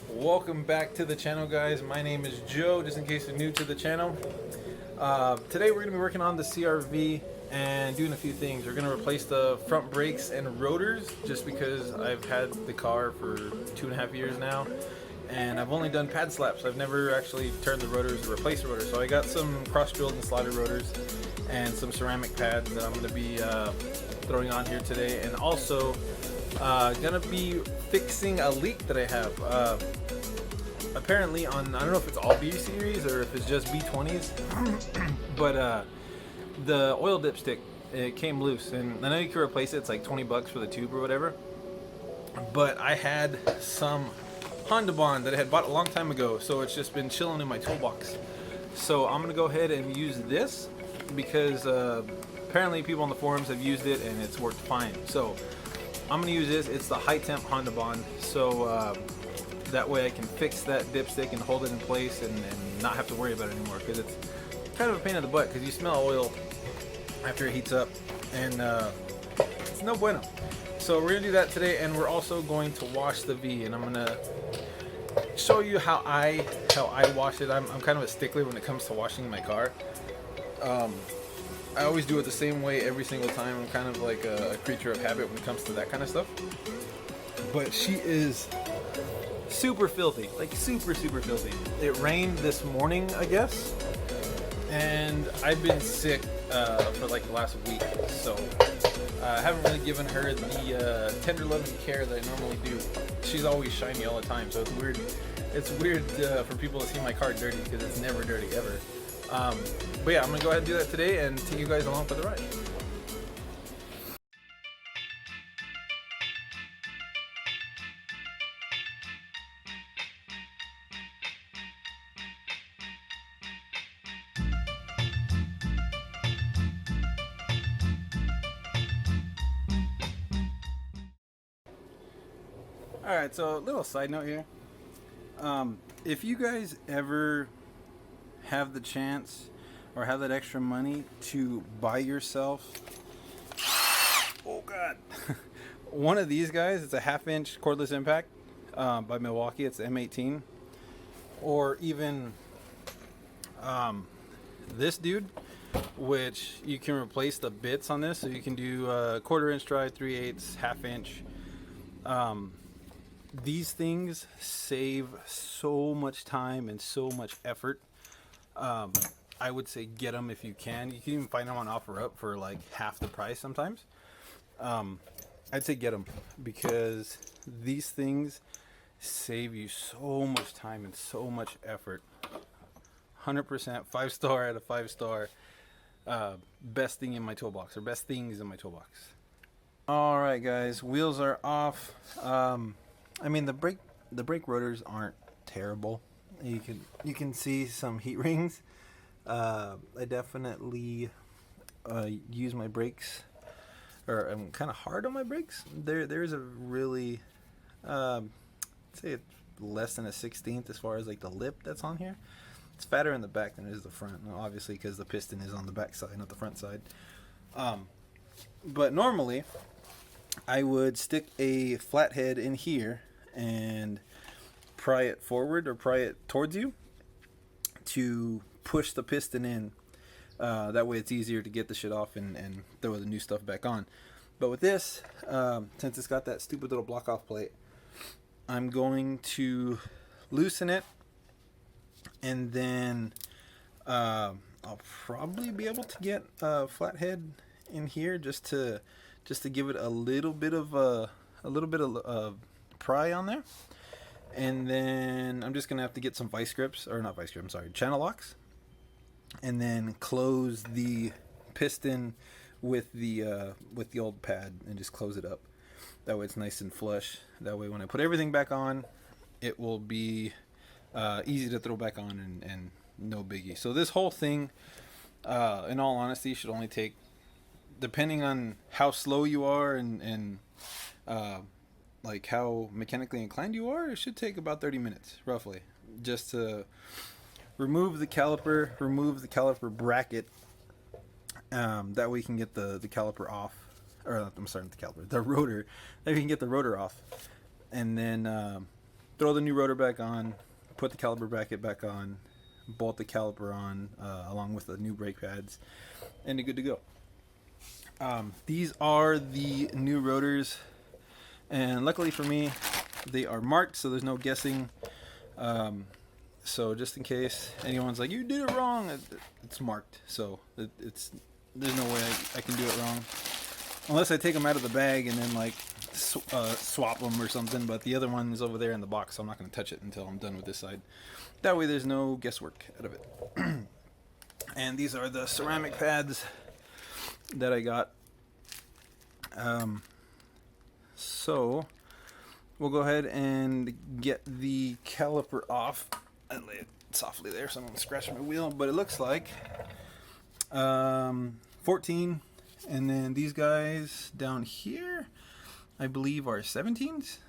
Welcome back to the channel, guys. My name is Joe, just in case you're new to the channel. Today we're going to be working on the CRV and doing a few things. We're going to replace the front brakes and rotors, just because I've had the car for 2.5 years now, and I've only done pad slaps. I've never actually turned the rotors or replaced the rotors. So I got some cross-drilled and slotted rotors and some ceramic pads that I'm going to be throwing on here today, and also gonna be fixing a leak that I have. Apparently on, I don't know if it's all B series or if it's just B20s, but the oil dipstick, it came loose, and I know you can replace it. It's like 20 bucks for the tube or whatever. But I had some Honda Bond that I had bought a long time ago, so it's just been chilling in my toolbox. So I'm gonna go ahead and use this because apparently people on the forums have used it and it's worked fine. So I'm gonna use this. It's the high temp Honda Bond, so that way I can fix that dipstick and hold it in place and not have to worry about it anymore, because it's kind of a pain in the butt because you smell oil after it heats up, and it's no bueno. So we're gonna do that today, and we're also going to wash the V, and I'm gonna show you how I wash it. I'm kind of a stickler when it comes to washing my car. I always do it the same way every single time. I'm kind of like a creature of habit when it comes to that kind of stuff. But she is super filthy, like super filthy. It rained this morning, I guess, and I've been sick for like the last week, so I haven't really given her the tender loving care that I normally do. She's always shiny all the time, so it's weird. It's weird for people to see my car dirty, because it's never dirty ever. But yeah, I'm gonna go ahead and do that today and take you guys along for the ride. Alright, so a little side note here. If you guys ever have the chance or have that extra money to buy yourself, oh god, one of these guys, it's a 1/2 inch cordless impact by Milwaukee. It's the M18, or even this dude, which you can replace the bits on this, so you can do 1/4 inch drive, 3/8, 1/2 inch. These things save so much time and so much effort. I would say get them if you can. You can even find them on OfferUp for like half the price sometimes. I'd say get them, because these things save you so much time and so much effort. 100% 5-star out of 5-star. Best thing in my toolbox, or best things in my toolbox. All right, guys, wheels are off. I mean, the brake rotors aren't terrible. You can see some heat rings. I definitely use my brakes, or I'm kind of hard on my brakes. There's a really I'd say it's less than a 1/16 as far as like the lip that's on here. It's fatter in the back than it is the front, obviously, because the piston is on the back side, not the front side. But normally I would stick a flathead in here and pry it forward or pry it towards you to push the piston in. That way it's easier to get the shit off and throw the new stuff back on. But with this, since it's got that stupid little block off plate, I'm going to loosen it, and then I'll probably be able to get a flathead in here just to give it a little bit of pry on there. And then I'm just gonna have to get some vice grips, or not vice grips, I'm sorry, channel locks, and then close the piston with the old pad and just close it up. That way it's nice and flush. That way when I put everything back on, it will be easy to throw back on and no biggie. So this whole thing, in all honesty, should only take, depending on how slow you are and like how mechanically inclined you are, it should take about 30 minutes roughly, just to remove the caliper bracket. That way you can get the caliper off, or I'm sorry, not the caliper, the rotor. That way you can get the rotor off, and then throw the new rotor back on, put the caliper bracket back on, bolt the caliper on along with the new brake pads, and you're good to go. These are the new rotors, and luckily for me, they are marked, so there's no guessing. So just in case anyone's like, you did it wrong, it's marked, so there's no way I can do it wrong, unless I take them out of the bag and then like swap them or something. But the other one is over there in the box, so I'm not going to touch it until I'm done with this side. That way there's no guesswork out of it. And these are the ceramic pads that I got. So we'll go ahead and get the caliper off and lay it softly there, so I'm going to scratch my wheel. But it looks like 14, and then these guys down here I believe are 17s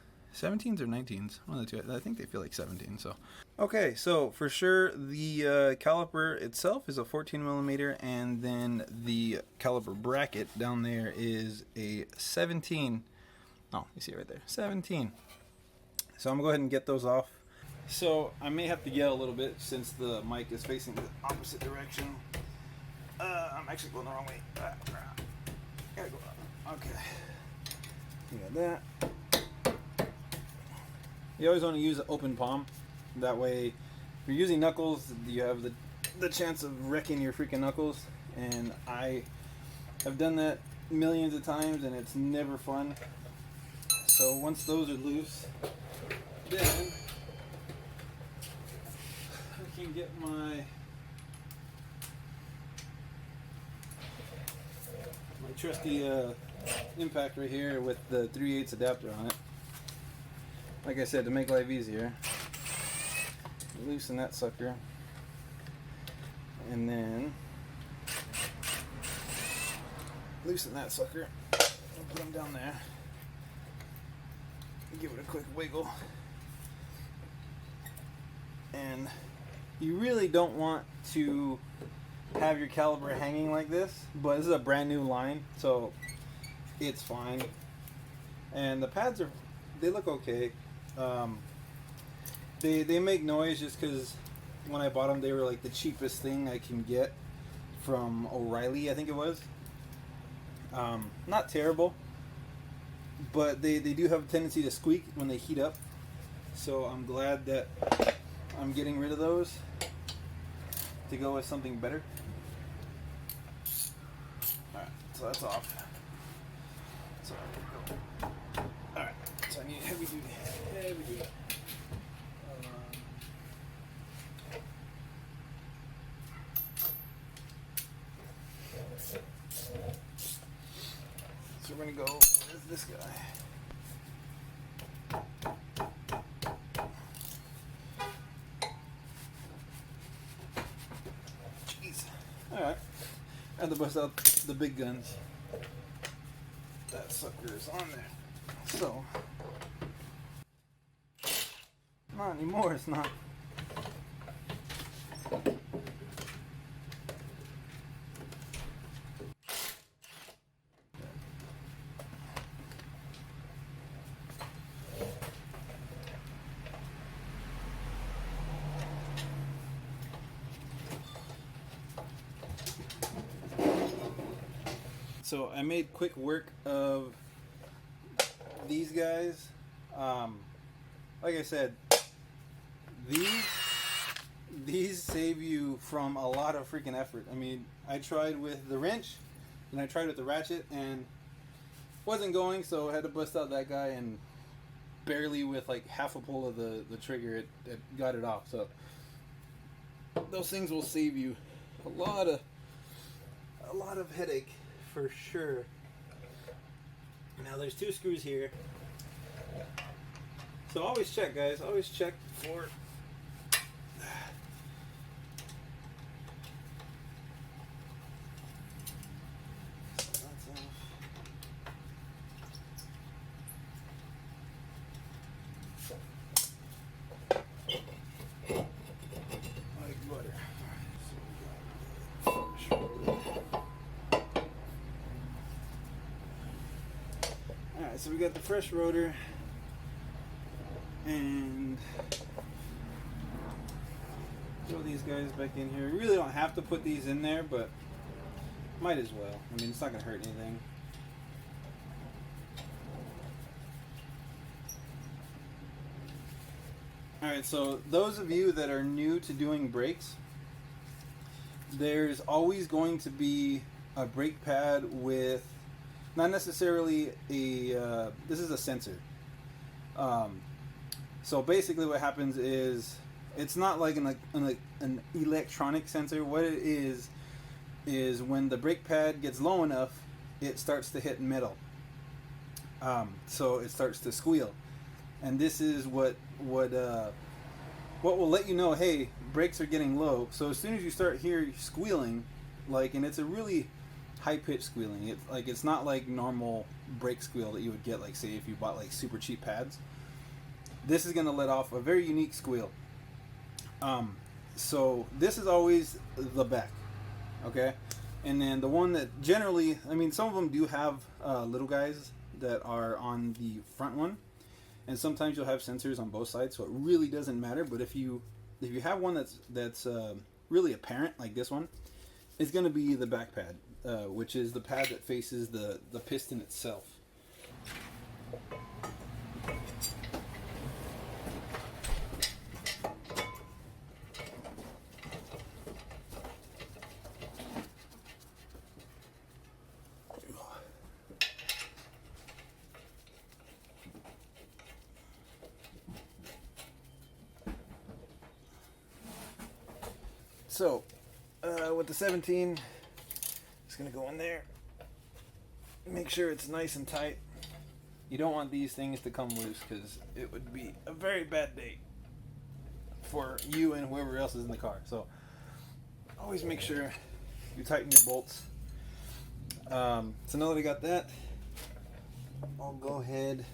or 19s, one of the two. I think they feel like 17. So okay, so for sure the caliper itself is a 14 millimeter, and then the caliper bracket down there is a 17. Oh, you see it right there, 17. So I'm gonna go ahead and get those off. So I may have to yell a little bit since the mic is facing the opposite direction. I'm actually going the wrong way. Gotta go up. Okay. You got that. You always want to use an open palm. That way, if you're using knuckles, you have the chance of wrecking your freaking knuckles. And I have done that millions of times, and it's never fun. So once those are loose, then I can get my trusty impact right here with the 3/8 adapter on it. Like I said, to make life easier, loosen that sucker, and then loosen that sucker and put them down there. Give it a quick wiggle. And you really don't want to have your caliper hanging like this, but this is a brand new line, so it's fine. And the pads they look okay. They make noise just because when I bought them, they were like the cheapest thing I can get from O'Reilly, I think it was. Not terrible, but they do have a tendency to squeak when they heat up. So I'm glad that I'm getting rid of those to go with something better. Alright, so that's off. So alright, so I need heavy duty. So we're gonna go with this guy. Alright, I had to bust out the big guns. That sucker is on there. So, not anymore, it's not. So I made quick work of these guys. Like I said, these save you from a lot of freaking effort. I mean, I tried with the wrench, and I tried with the ratchet, and wasn't going, so I had to bust out that guy, and barely with like half a pull of the trigger, it got it off. So those things will save you a lot of headache. For sure. Now there's 2 screws here. So always check, guys. Always check for like butter. So we got the fresh rotor, And throw these guys back in here. You really don't have to put these in there, but might as well. I mean, it's not going to hurt anything. Alright, so those of you that are new to doing brakes, there's always going to be a brake pad with not necessarily a this is a sensor. So basically what happens is it's not like an electronic sensor. What it is when the brake pad gets low enough, it starts to hit metal. So it starts to squeal, and this is what will let you know, hey, brakes are getting low. So as soon as you start hearing squealing, and it's a really high-pitched squealing. It's not like normal brake squeal that you would get, say if you bought super cheap pads. This is going to let off a very unique squeal. So this is always the back, okay? And then the one that generally, some of them do have little guys that are on the front one, and sometimes you'll have sensors on both sides, so it really doesn't matter. But if you have one that's really apparent, like this one, it's going to be the back pad, which is the pad that faces the piston itself. So, with the 17, just going to go in there, make sure it's nice and tight. You don't want these things to come loose, because it would be a very bad day for you and whoever else is in the car. So, always make sure you tighten your bolts. So now that I got that, I'll go ahead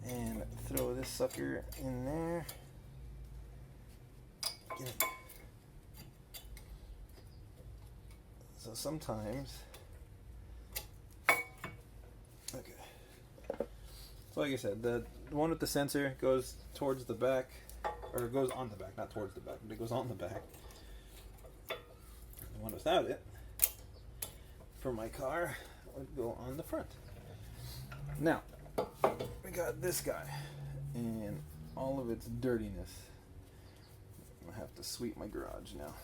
and throw this sucker in there. Get it. So sometimes, okay. So like I said, the one with the sensor goes towards the back, or it goes on the back, not towards the back, but it goes on the back. The one without it, for my car, would go on the front. Now, we got this guy, and all of its dirtiness. I have to sweep my garage now.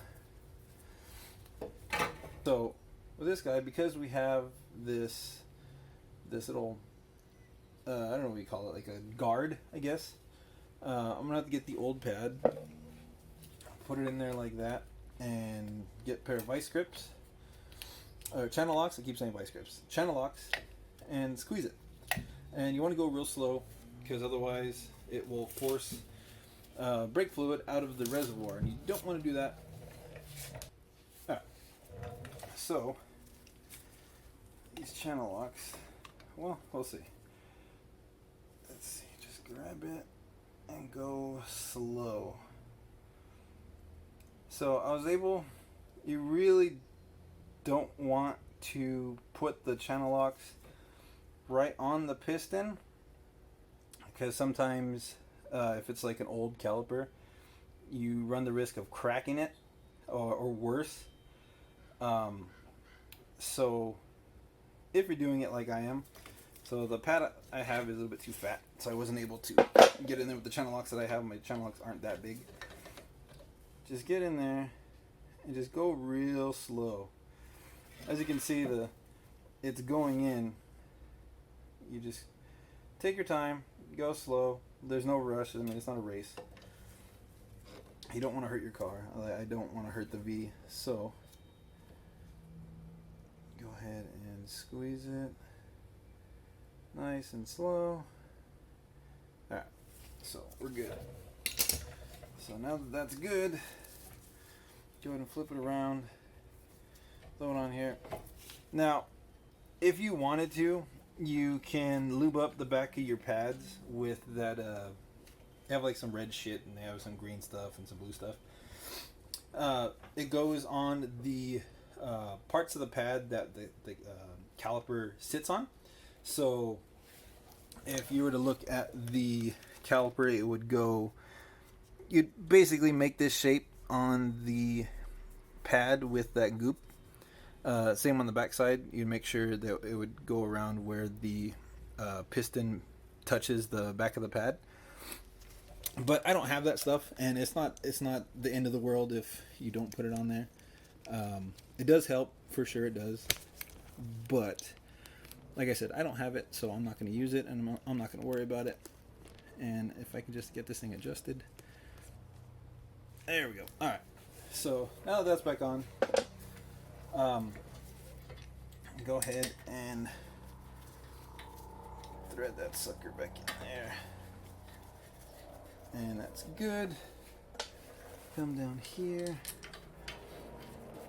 So with this guy, because we have this little I don't know what you call it, like a guard, I guess. I'm gonna have to get the old pad, put it in there like that, and get a pair of vice grips or channel locks. I keep saying vice grips, channel locks, and squeeze it. And you want to go real slow, because otherwise it will force brake fluid out of the reservoir, and you don't want to do that. Alright, so these channel locks, well, we'll see. Let's see, just grab it and go slow. So I was able, you really don't want to put the channel locks right on the piston, because sometimes if it's like an old caliper, you run the risk of cracking it or worse. So if you're doing it like I am, so the pad I have is a little bit too fat, so I wasn't able to get in there with the channel locks that I have. My channel locks aren't that big. Just get in there and just go real slow. As you can see, it's going in. You just take your time, go slow. There's no rush. I mean, it's not a race. You don't want to hurt your car. I don't want to hurt the V. So go ahead and squeeze it nice and slow. Alright, so we're good. So now that that's good, go ahead and flip it around, throw it on here. Now, if you wanted to, you can lube up the back of your pads with that, they have like some red shit, and they have some green stuff and some blue stuff. It goes on the parts of the pad that the caliper sits on. So if you were to look at the caliper, it would go, you'd basically make this shape on the pad with that goop. Same on the back side. You'd make sure that it would go around where the piston touches the back of the pad. But I don't have that stuff, and it's not the end of the world if you don't put it on there. It does help, for sure it does. But like I said, I don't have it, so I'm not going to use it, and I'm not going to worry about it. And if I can just get this thing adjusted. There we go. Alright. So now that that's back on, go ahead and thread that sucker back in there. And that's good. Come down here.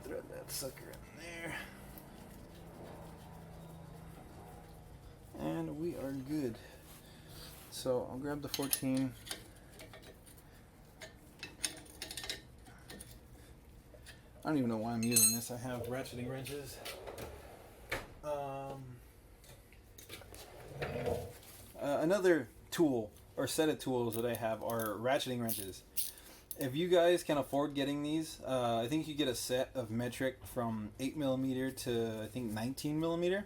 Thread that sucker in there. And we are good. So I'll grab the 14. I don't even know why I'm using this. I have ratcheting wrenches. Another tool or set of tools that I have are ratcheting wrenches. If you guys can afford getting these, I think you get a set of metric from 8mm to I think 19mm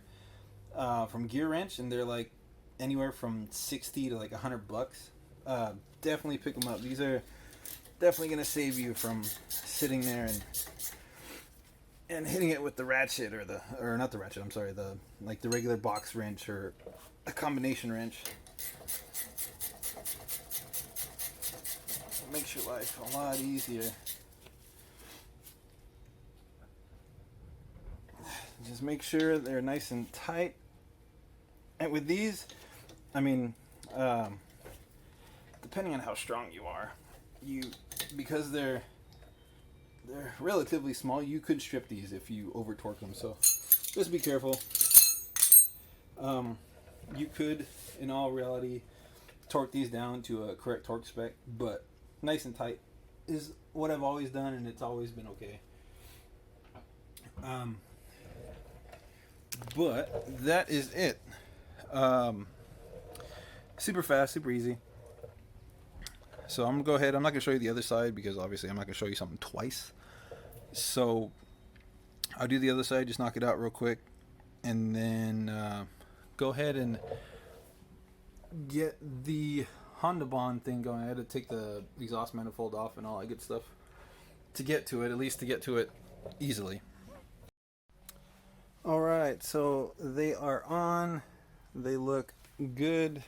from Gear Wrench, and they're like anywhere from 60 to like $100. Definitely pick them up. These are definitely going to save you from sitting there and hitting it with the ratchet or not the ratchet. I'm sorry, the regular box wrench or a combination wrench. It makes your life a lot easier. Just make sure they're nice and tight. And with these, I mean, depending on how strong you are, because they're relatively small, you could strip these if you over torque them. So just be careful. You could, in all reality, torque these down to a correct torque spec, but nice and tight is what I've always done, and it's always been okay. But that is it. Super fast, super easy. So I'm gonna go ahead. I'm not gonna show you the other side because obviously I'm not gonna show you something twice. So I'll do the other side, just knock it out real quick, and then go ahead and get the Honda Bond thing going. I had to take the exhaust manifold off and all that good stuff to get to it, at least to get to it easily. Alright, so they are on. They look good.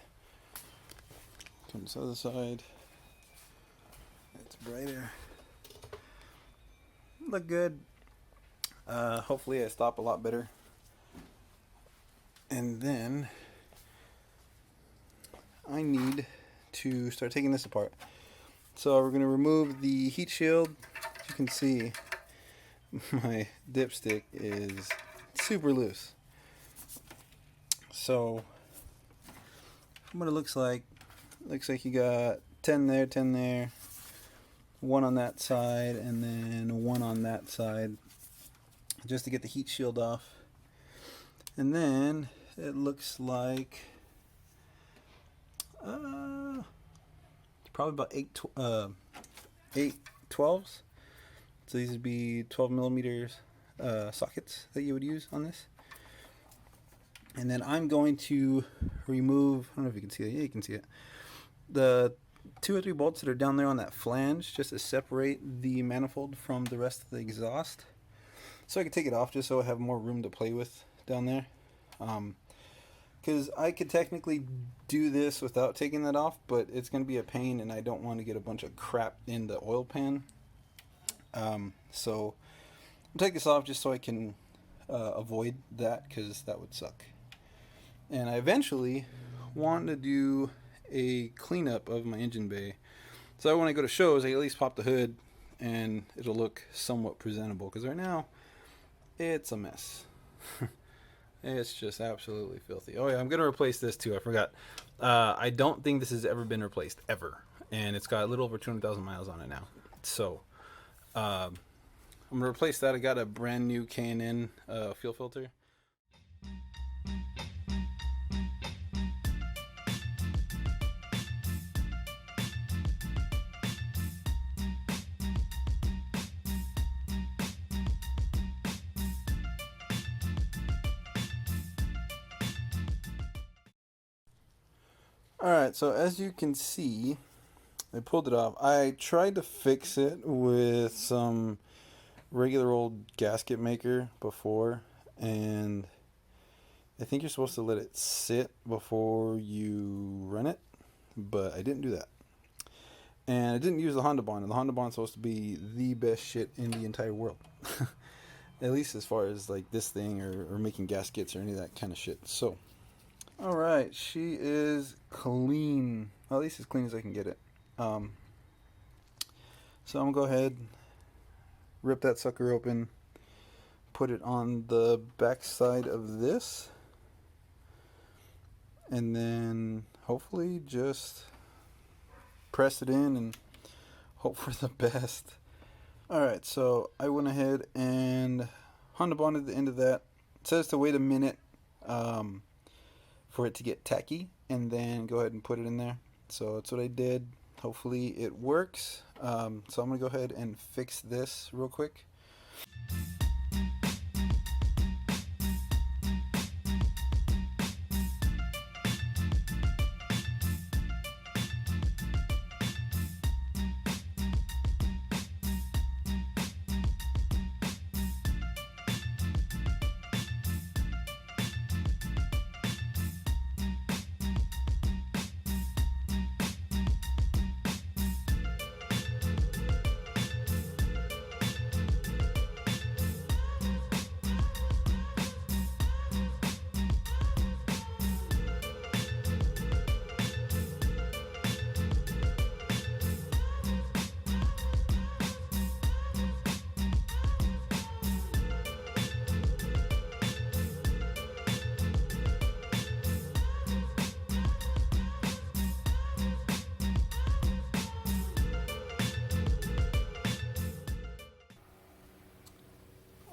Come to the other side. It's brighter. Look good. Hopefully I stop a lot better. And then I need to start taking this apart. So we're going to remove the heat shield. As you can see, my dipstick is super loose. So what it looks like you got 10 there, 10 there, one on that side, and then one on that side, just to get the heat shield off. And then it looks like probably about 8 12s. So these would be 12mm sockets that you would use on this. And then I'm going to remove, I don't know if you can see it. Yeah, you can see it. The 2 or 3 bolts that are down there on that flange, just to separate the manifold from the rest of the exhaust. So I can take it off just so I have more room to play with down there. Because I could technically do this without taking that off, but it's going to be a pain and I don't want to get a bunch of crap in the oil pan. So I'll take this off just so I can avoid that, because that would suck. And I eventually want to do a cleanup of my engine bay. So when I go to shows, I at least pop the hood and it'll look somewhat presentable, because right now it's a mess. It's just absolutely filthy. Oh yeah, I'm going to replace this too. I forgot. I don't think this has ever been replaced, ever. And it's got a little over 200,000 miles on it now. So I'm going to replace that. I got a brand new K&N fuel filter. Alright, so as you can see, I pulled it off. I tried to fix it with some regular old gasket maker before, and I think you're supposed to let it sit before you run it, but I didn't do that. And I didn't use the Honda Bond, and the Honda Bond's supposed to be the best shit in the entire world. At least as far as like this thing or making gaskets or any of that kind of shit. So, alright, she is clean. Well, at least as clean as I can get it. So I'm going to go ahead, rip that sucker open, put it on the back side of this, and then hopefully just press it in and hope for the best. Alright, so I went ahead and Honda bonded the end of that. It says to wait a minute for it to get tacky and then go ahead and put it in there. So that's what I did. Hopefully it works. So I'm going to go ahead and fix this real quick.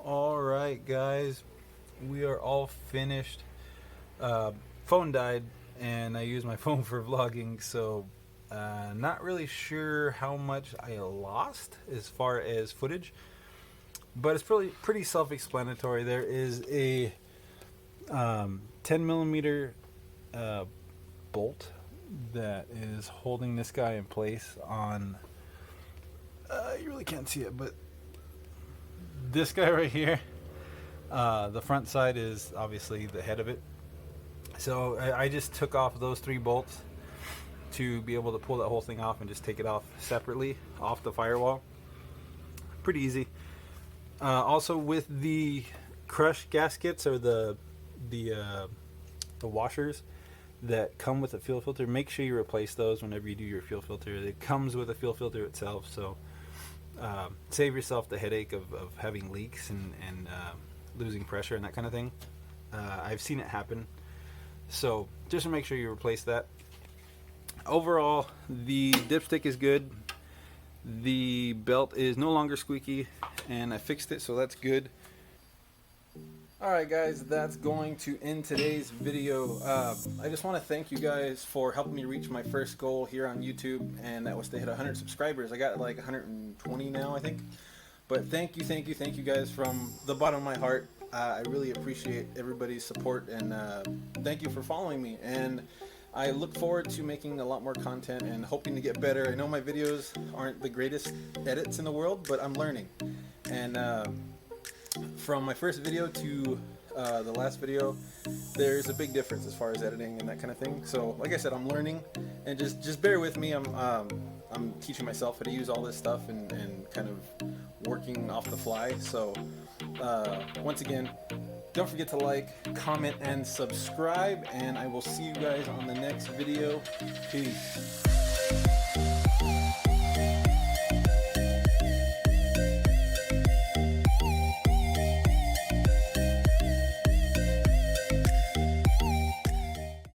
Alright guys, we are all finished. Phone died and I used my phone for vlogging, so not really sure how much I lost as far as footage, but it's pretty self-explanatory. There is a 10 millimeter bolt that is holding this guy in place on, you really can't see it, but this guy right here, the front side is obviously the head of it. So I just took off those 3 bolts to be able to pull that whole thing off and just take it off separately off the firewall. Pretty easy. Also with the crush gaskets or the washers that come with a fuel filter, make sure you replace those whenever you do your fuel filter. It comes with a fuel filter itself, so save yourself the headache of having leaks and losing pressure and that kind of thing. I've seen it happen, so just to make sure you replace that. Overall, the dipstick is good. The belt is no longer squeaky, and I fixed it, so that's good. Alright guys, that's going to end today's video. I just want to thank you guys for helping me reach my first goal here on YouTube, and that was to hit 100 subscribers. I got like 120 now, I think. But thank you guys from the bottom of my heart. I really appreciate everybody's support, and thank you for following me. And I look forward to making a lot more content and hoping to get better. I know my videos aren't the greatest edits in the world, but I'm learning. And from my first video to the last video, there's a big difference as far as editing and that kind of thing. So like I said, I'm learning, and just bear with me. I'm teaching myself how to use all this stuff and kind of working off the fly. So once again, don't forget to like, comment, and subscribe, and I will see you guys on the next video. Peace.